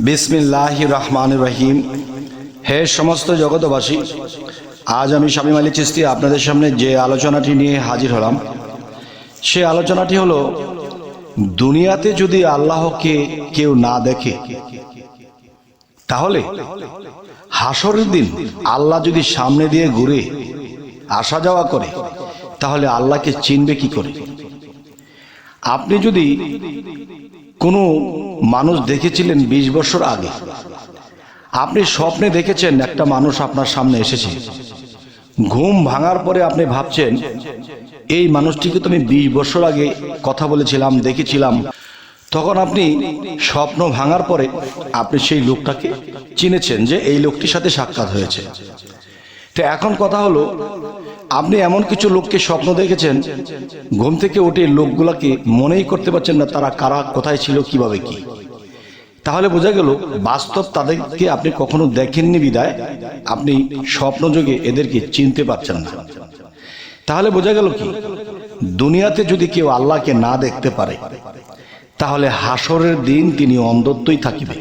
বিসমিল্লাহির রহমানির রহিম। হে সমস্ত জগতবাসী, আজ আমি শামীম আলী চিশতি আপনাদের সামনে যে আলোচনাটি নিয়ে হাজির হলাম, সে আলোচনাটি হলো, দুনিয়াতে যদি আল্লাহকে কেউ না দেখে, তাহলে হাসরের দিন আল্লাহ যদি সামনে দিয়ে ঘুরে আসা যাওয়া করে, তাহলে আল্লাহকে চিনবে কি করে? আপনি যদি কোনো মানুষ দেখেছিলেন 20 বছর আগে, আপনি স্বপ্নে দেখেছেন একটা মানুষ আপনার সামনে এসেছে, ঘুম ভাঙার পরে আপনি ভাবছেন এই মানুষটিকে তো আমি 20 বছর আগে কথা বলেছিলাম, দেখেছিলাম। তখন আপনি স্বপ্ন ভাঙার পরে আপনি সেই লোকটাকে চিনেছেন যে এই লোকটির সাথে সাক্ষাৎ হয়েছে। তো এখন কথা হলো, আপনি এমন কিছু লোককে স্বপ্ন দেখেছেন, ঘুম থেকে উঠে লোকগুলাকে মনেই করতে পারছেন না তারা কারা, কোথায় ছিল, কিভাবে কি। তাহলে বোঝা গেল বাস্তব তাদেরকে আপনি কখনো দেখেননি বিদায় আপনি স্বপ্নযোগে এদেরকে চিনতে পারছেন না। তাহলে বোঝা গেল কি, দুনিয়াতে যদি কেউ আল্লাহকে না দেখতে পারে, তাহলে হাসরের দিন তিনি অন্ধত্বই থাকিবে।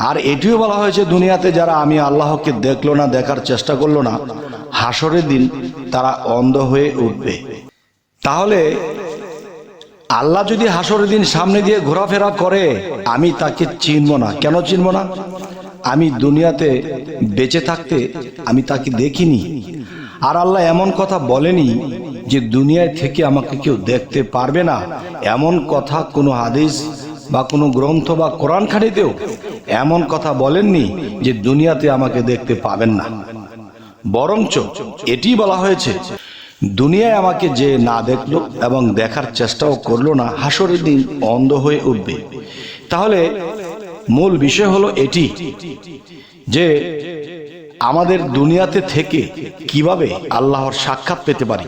আর এটিও বলা হয়েছে, দুনিয়াতে যারা আমি আল্লাহকে দেখলো না, দেখার চেষ্টা করলো না, হাসরের দিন তারা অন্ধ হয়ে উঠবে। তাহলে আল্লাহ যদি হাসরের দিন সামনে দিয়ে ঘোরাফেরা করে, আমি তাকে চিনব না। কেন চিনব না? আমি দুনিয়াতে বেঁচে থাকতে আমি তাকে দেখিনি। আর আল্লাহ এমন কথা বলেনি যে দুনিয়ায় থেকে আমাকে কেউ দেখতে পারবে না। এমন কথা কোনো হাদিস বা কোনো গ্রন্থ বা কোরআন খানিতেও এমন কথা বলেননি যে দুনিয়াতে আমাকে দেখতে পাবেন না। বরঞ্চ এটি বলা হয়েছে, দুনিয়ায় আমাকে যে না দেখলো এবং দেখার চেষ্টাও করলো না, হাসরের দিন অন্ধ হয়ে উঠবে। তাহলে মূল বিষয় হলো এটি যে আমাদের দুনিয়াতে থেকে কিভাবে আল্লাহর সাক্ষাৎ পেতে পারি,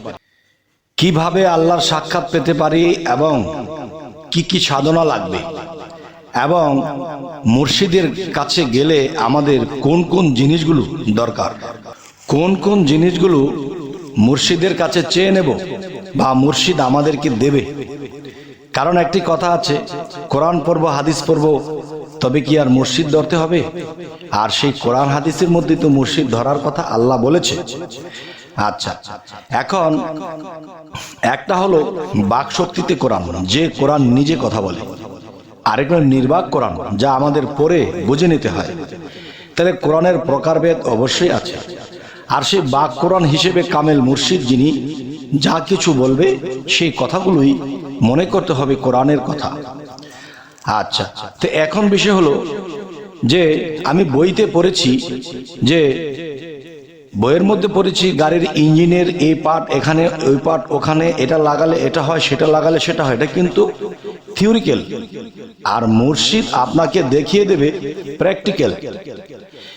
কিভাবে আল্লাহর সাক্ষাৎ পেতে পারি, এবং কি কি সাধনা লাগবে, এবং মুর্শিদের কাছে গেলে আমাদের কোন কোন জিনিসগুলো দরকার, কোন কোন জিনিসগুলো মুর্শিদের কাছে চেয়ে নেব বা মুর্শিদ আমাদেরকে দেবে। কারণ একটি কথা আছে, কোরআন পড়ব, হাদিস পড়ব, তবে কি আর মুর্শিদ ধরতে হবে? আর সেই কোরআন হাদিসের মধ্যে তো মুর্শিদ ধরার কথা আল্লাহ বলেছে। আচ্ছা, এখন একটা হলো বাক শক্তিতে কোরআন, যে কোরআন নিজে কথা বলে। আরেকটা নির্বাক কোরআন, যা আমাদের পড়ে বুঝে নিতে হয়। তাহলে কোরআনের প্রকারভেদ অবশ্যই আছে। আর সেই বাক কোরআন হিসেবে কামেল মুর্শিদ যিনি যা কিছু বলবে সেই কথাগুলোই মনে করতে হবে কোরআনের কথা। আচ্ছা, তো এখন বিষয় হলো যে আমি বইতে পড়েছি, যে বইয়ের মধ্যে পড়েছি গাড়ির ইঞ্জিনের এই পার্ট এখানে, ওই পার্ট ওখানে, এটা লাগালে এটা হয়, সেটা লাগালে সেটা হয়। এটা কিন্তু থিওরিক্যাল। আর মুর্শিদ আপনাকে দেখিয়ে দেবে প্র্যাকটিক্যাল।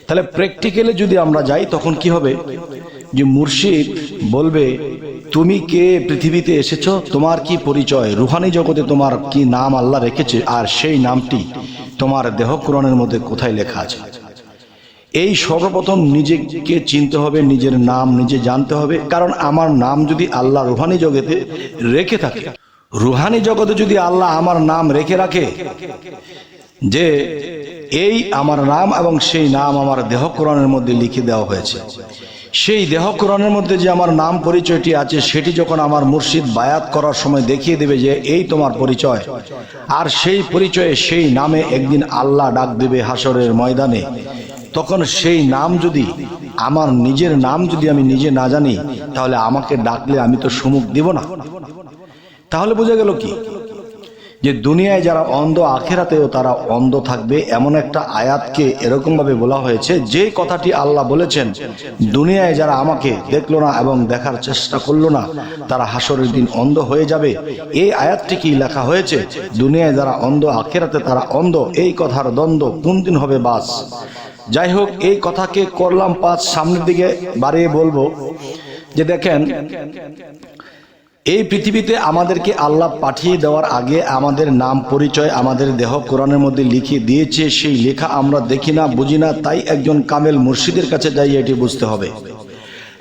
তাহলে প্র্যাকটিক্যালে যদি আমরা যাই, তখন কি হবে যে মুর্শিদ বলবে, তুমি কে, পৃথিবীতে এসেছো, তোমার কি পরিচয়, রুহানি জগতে তোমার কি নাম আল্লাহ রেখেছে, আর সেই নামটি তোমার দেহ কোরআনের মধ্যে কোথায় লেখা আছে। এই সর্বপ্রথম নিজেকে চিনতে হবে, নিজের নাম নিজে জানতে হবে। কারণ আমার নাম যদি আল্লাহ রুহানি জগতে রেখে থাকে, রুহানি জগতে যদি আল্লাহ আমার নাম রেখে রাখে, যে এই আমার নাম, এবং সেই নাম আমার দেহ কোরআনের মধ্যে লিখে দেওয়া হয়েছে, সেই দেহ কোরআনের মধ্যে যে আমার নাম পরিচয়টি আছে, সেটি যখন আমার মুর্শিদ বায়াত করার সময় দেখিয়ে দেবে যে এই তোমার পরিচয়, আর সেই পরিচয়ে সেই নামে একদিন আল্লাহ ডাক দেবে হাসরের ময়দানে, তখন সেই নাম যদি, আমার নিজের নাম যদি আমি নিজে না জানি, তাহলে আমাকে ডাকলে আমি তো সম্মুখ দিব না। তাহলে বোঝা গেল কি, যে দুনিয়ায় যারা অন্ধ, আখিরাতেও তারা অন্ধ থাকবে। এমন একটা আয়াতকে এরকম ভাবে বলা হয়েছে, যে কথাটি আল্লাহ বলেছেন, দুনিয়ায় যারা আমাকে দেখলো না এবং দেখার চেষ্টা করলো না, তারা হাসরের দিন অন্ধ হয়ে যাবে। এই আয়াতটি কি লেখা হয়েছে, দুনিয়ায় যারা অন্ধ, আখিরাতে তারা অন্ধ। এই কথার দ্বন্দ্ব কোন দিন হবে বাস। যাই হোক, এই কথাকে করলাম পাঁচ, সামনের দিকে বাড়িয়ে বলবো যে দেখেন, এই পৃথিবীতে আমাদেরকে আল্লাহ পাঠিয়ে দেওয়ার আগে আমাদের নাম পরিচয় আমাদের দেহ কোরআনের মধ্যে লিখে দিয়েছে। সেই লেখা আমরা দেখি না, বুঝি না। তাই একজন কামেল মুর্শিদের কাছে যাই এটি বুঝতে হবে,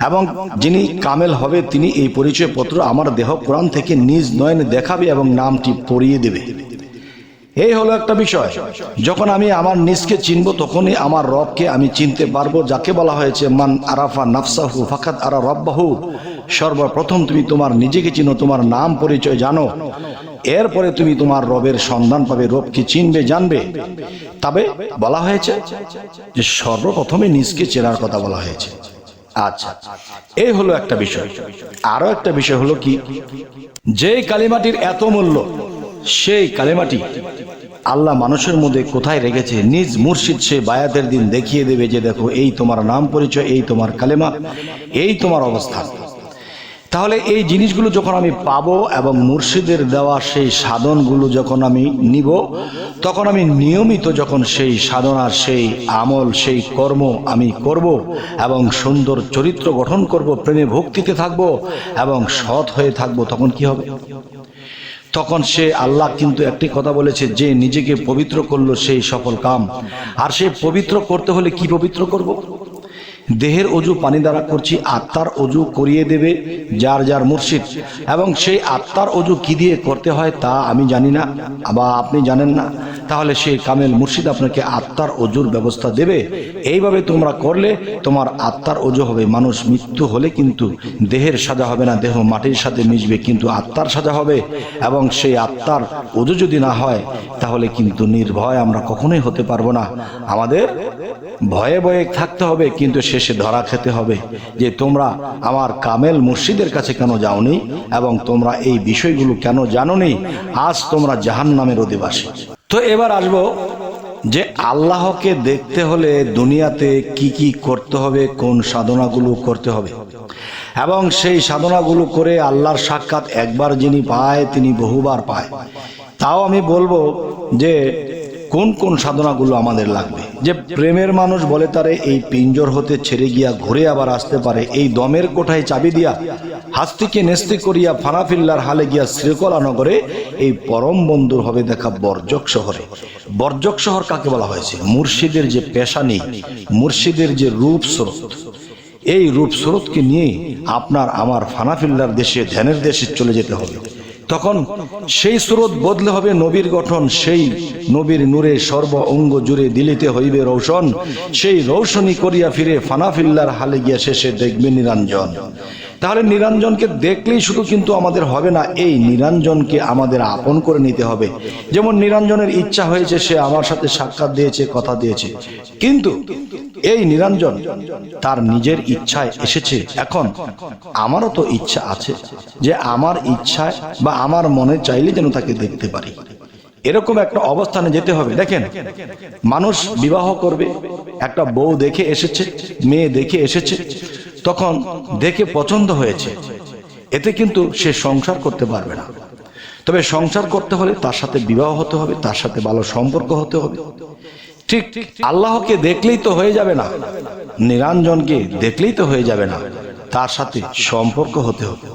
এবং যিনি কামেল হবে তিনি এই পরিচয় পত্র আমার দেহ কোরআন থেকে নিজ নয়নে দেখাবে এবং নামটি পড়িয়ে দেবে। এই হলো একটা বিষয়। যখন আমি আমার নিজকে চিনব তখনই আমার রবকে আমি চিনতে পারবো, যাকে বলা হয়েছে মান আরাফা নাফসাহু ফাকাদ আরা রব্বাহু। সর্বপ্রথম তুমি তোমার নিজেকে চিনো, তোমার নাম পরিচয় জানো, এরপরে তুমি তোমার রবের সন্ধান পাবে, রবকে চিনবে, জানবে। তবে বলা হয়েছে যে সর্বপ্রথমে নিজকে চেনার কথা বলা হয়েছে। আচ্ছা, এই হলো একটা বিষয়। আরো একটা বিষয় হলো কি, যে কালিমাটির এত মূল্য, সেই কালিমাটি আল্লাহ মানুষের মধ্যে কোথায় রেখেছে, নিজ মুর্শিদ সে বায়াতের দিন দেখিয়ে দেবে যে দেখো এই তোমার নাম পরিচয়, এই তোমার কালেমা, এই তোমার অবস্থান। তাহলে এই জিনিসগুলো যখন আমি পাবো এবং মুর্শিদের দেওয়া সেই সাধনগুলো যখন আমি নিব, তখন আমি নিয়মিত যখন সেই সাধনার সেই আমল সেই কর্ম আমি করব এবং সুন্দর চরিত্র গঠন করব, প্রেমে ভক্তিতে থাকব এবং সৎ হয়ে থাকব, তখন কি হবে? তখন সে আল্লাহ কিন্তু একটি কথা বলেছে, যে নিজেকে পবিত্র করলো সেই সফল কাম। আর সে পবিত্র করতে হলে কি পবিত্র করব? দেহের অজু পানি দ্বারা করছি, আত্মার অজু করিয়ে দেবে যার যার মুর্শিদ। এবং সেই আত্মার অজু কি দিয়ে করতে হয় তা আমি জানি না বা আপনি জানেন না, তাহলে সেই কামেল মুর্শিদ আপনাকে আত্মার অজুর ব্যবস্থা দেবে। এইভাবে তোমরা করলে তোমার আত্মার অজু হবে। মানুষ মৃত্যু হলে কিন্তু দেহের সাজা হবে না, দেহ মাটির সাথে মিশবে, কিন্তু আত্মার সাজা হবে। এবং সেই আত্মার অজু যদি না হয় তাহলে কিন্তু নির্ভয় আমরা কখনোই হতে পারবো না। আমাদের ভয়ে ভয়ে থাকতে হবে, কিন্তু শেষে ধরা খেতে হবে যে তোমরা আমার কামেল মুর্শিদের কাছে কেন যাওনি এবং তোমরা এই বিষয়গুলো কেন জানোনি, আজ তোমরা জাহান্নামের অধিবাসী। তো এবার আসবো যে আল্লাহকে দেখতে হলে দুনিয়াতে কি কি করতে হবে, কোন সাধনাগুলো করতে হবে, এবং সেই সাধনাগুলো করে আল্লাহর সাক্ষাৎ একবার যিনি পায় তিনি বহুবার পায়। তাও আমি বলবো যে কোন কোন সাধনাগুলো আমাদের লাগবে। যে প্রেমের মানুষ বলে তারে এই পিঞ্জর হতে ছেড়ে গিয়া ঘুরে আবার আসতে পারে, এই দমের কোঠায় চাবি দিয়া হাস্তিকে নেস্তি করিয়া ফানাফিল্লার হালে গিয়া শ্রীকলা নগরে এই পরম বন্ধুর হবে দেখা বর্জক শহরে। বর্জক শহর কাকে বলা হয়েছে? মুর্শিদের যে পেশানি, মুর্শিদের যে রূপ স্রোত, এই রূপ স্রোতকে নিয়ে আপনার আমার ফানাফিল্লার দেশে, ধ্যানের দেশে চলে যেতে হবে। তখন সেই স্রোত বদলে হবে নবীর গঠন, সেই নবীর নূরে সর্ব অঙ্গ জুড়ে দিলিতে হইবে রৌশন, সেই রৌশনী করিয়া ফিরে ফানাফিল্লার হালে গিয়া শেষে দেখবে নিরঞ্জন। তাহলে নিরঞ্জনকে দেখলেই শুধু কিন্তু আমাদের হবে না, এই নিরঞ্জনকে আমাদের আপন করে নিতে হবে। যেমন নিরঞ্জনের ইচ্ছা হয়েছে, সে আমার সাথে সাক্ষাৎ দিয়েছে, কথা দিয়েছে, কিন্তু এই নিরঞ্জন তার নিজের ইচ্ছায় এসেছে। এখন আমারও তো ইচ্ছা আছে যে আমার ইচ্ছায় বা আমার মনে চাইলে যেন তাকে দেখতে পারি, এরকম একটা অবস্থানে যেতে হবে। দেখেন, মানুষ বিবাহ করবে, একটা বউ দেখে এসেছে, মেয়ে দেখে এসেছে, তখন দেখে পছন্দ হয়েছে, এতে কিন্তু সে সংসার করতে পারবে না। তবে সংসার করতে হলে তার সাথে বিবাহ হতে হবে, তার সাথে ভালো সম্পর্ক হতে হবে। ঠিক আল্লাহকে দেখলেই তো হয়ে যাবে না, নিরঞ্জনকে দেখলেই তো হয়ে যাবে না, তার সাথে সম্পর্ক হতে হবে,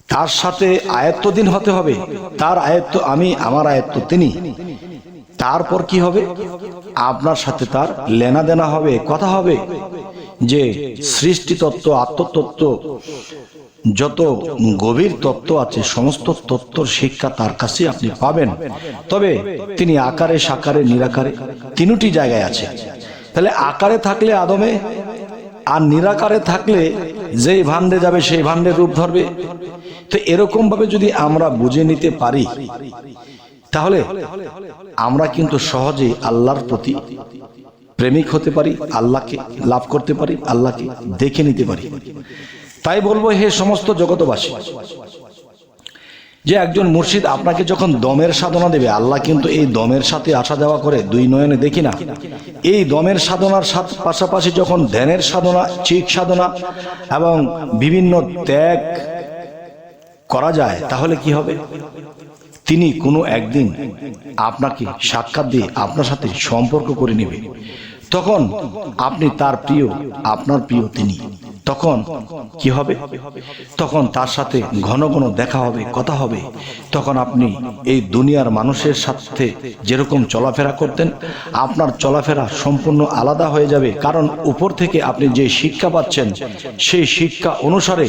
তার সাথে আয়ত্তদিন হতে হবে। তার আয়ত্ত আমি, আমার আয়ত্ত তিনি। তারপর কি হবে? আপনার সাথে তার লেনা দেনা হবে, কথা হবে। যে সৃষ্টি তত্ত্ব, আত্মতত্ত্ব, যত গভীর তত্ত্ব আছে সমস্ত তত্ত্বর শিক্ষা তার কাছে আপনি পাবেন। তবে তিনি আকারে, সাকারে, নিরাকারে তিনটি জায়গায় আছে। তাহলে আকারে থাকলে আদমে, আর নিরাকারে থাকলে যেই ভান্ডে যাবে সেই ভান্ডের রূপ ধরবে। তো এরকম ভাবে যদি আমরা বুঝে নিতে পারি, তাহলে আমরা কিন্তু সহজেই আল্লাহর প্রতি প্রেমিক হতে পারি, আল্লাহকে লাভ করতে পারি, আল্লাহকে দেখে নিতে পারি। তাই বলবো, হে সমস্ত জগতবাসী, যে একজন মুর্শিদ আপনাকে যখন দমের সাধনা দেবে, আল্লাহ কিন্তু এই দমের সাথে আসা যাওয়া করে, দুই নয়নে দেখি না। এই দমের সাধনার পাশাপাশি যখন ধ্যানের সাধনা, চিক সাধনা এবং বিভিন্ন ত্যাগ করা যায়, তাহলে কি হবে? তিনি কোনো একদিন আপনাকে সাক্ষাৎ দিয়ে আপনার সাথে সম্পর্ক করে নেবে। তখন আপনি তার প্রিয়, আপনার প্রিয় তিনি। তখন কি হবে? তখন তার সাথে ঘন ঘন দেখা হবে, কথা হবে। তখন আপনি এই দুনিয়ার মানুষের সাথে যেরকম চলাফেরা করতেন, আপনার চলাফেরা সম্পূর্ণ আলাদা হয়ে যাবে। কারণ উপর থেকে আপনি যে শিক্ষা পাচ্ছেন, সেই শিক্ষা অনুসারে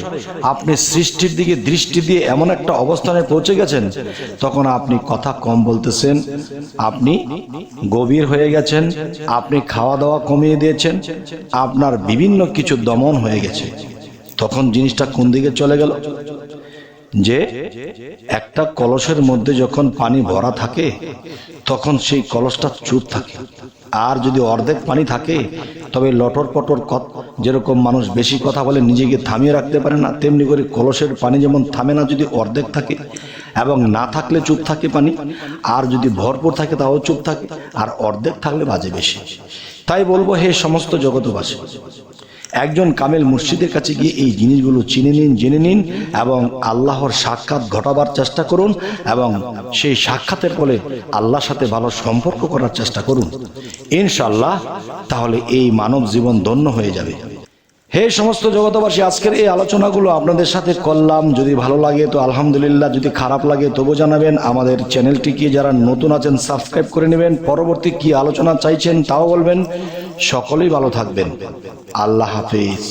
আপনি সৃষ্টির দিকে দৃষ্টি দিয়ে এমন একটা অবস্থানে পৌঁছে গেছেন, তখন আপনি কথা কম বলতেছেন, আপনি গভীর হয়ে গেছেন, আপনি খাওয়া দাওয়া কমিয়ে দিয়েছেন, আপনার বিভিন্ন কিছু দমন হয়ে গেছে। তখন জিনিসটা কোন দিকে চলে গেল? যে একটা কলসের মধ্যে যখন পানি ভরা থাকে, তখন সেই কলসটা চুপ থাকে। আর যদি অর্ধেক পানি থাকে, তবে লটর পটর যেরকম মানুষ বেশি কথা বলে নিজেকে থামিয়ে রাখতে পারে না, তেমনি করে কলসের পানি যেমন থামে না যদি অর্ধেক থাকে, এবং না থাকলে চুপ থাকে পানি, আর যদি ভরপুর থাকে তাও চুপ থাকে, আর অর্ধেক থাকলে বাজে বেশি। তাই বলবো, হে সমস্ত জগতবাসী, একজন কামেল মুর্শিদের কাছে গিয়ে এই জিনিসগুলো চিনে নিন, জেনে নিন, এবং আল্লাহর সাক্ষাৎ ঘটাবার চেষ্টা করুন, এবং সেই সাক্ষাতের ফলে আল্লাহর সাথে ভালো সম্পর্ক করার চেষ্টা করুন। ইনশাআল্লাহ তাহলে এই মানব জীবন ধন্য হয়ে যাবে। হে সমস্ত জগতবাসী, আজকের এই আলোচনাগুলো আপনাদের সাথে করলাম। যদি ভালো লাগে তো আলহামদুলিল্লাহ, যদি খারাপ লাগে তবু জানাবেন। আমাদের চ্যানেলটিকে যারা নতুন আছেন সাবস্ক্রাইব করে নেবেন। পরবর্তী কি আলোচনা চাইছেন তাও বলবেন। সকলেই ভালো থাকবেন। আল্লাহ হাফেজ।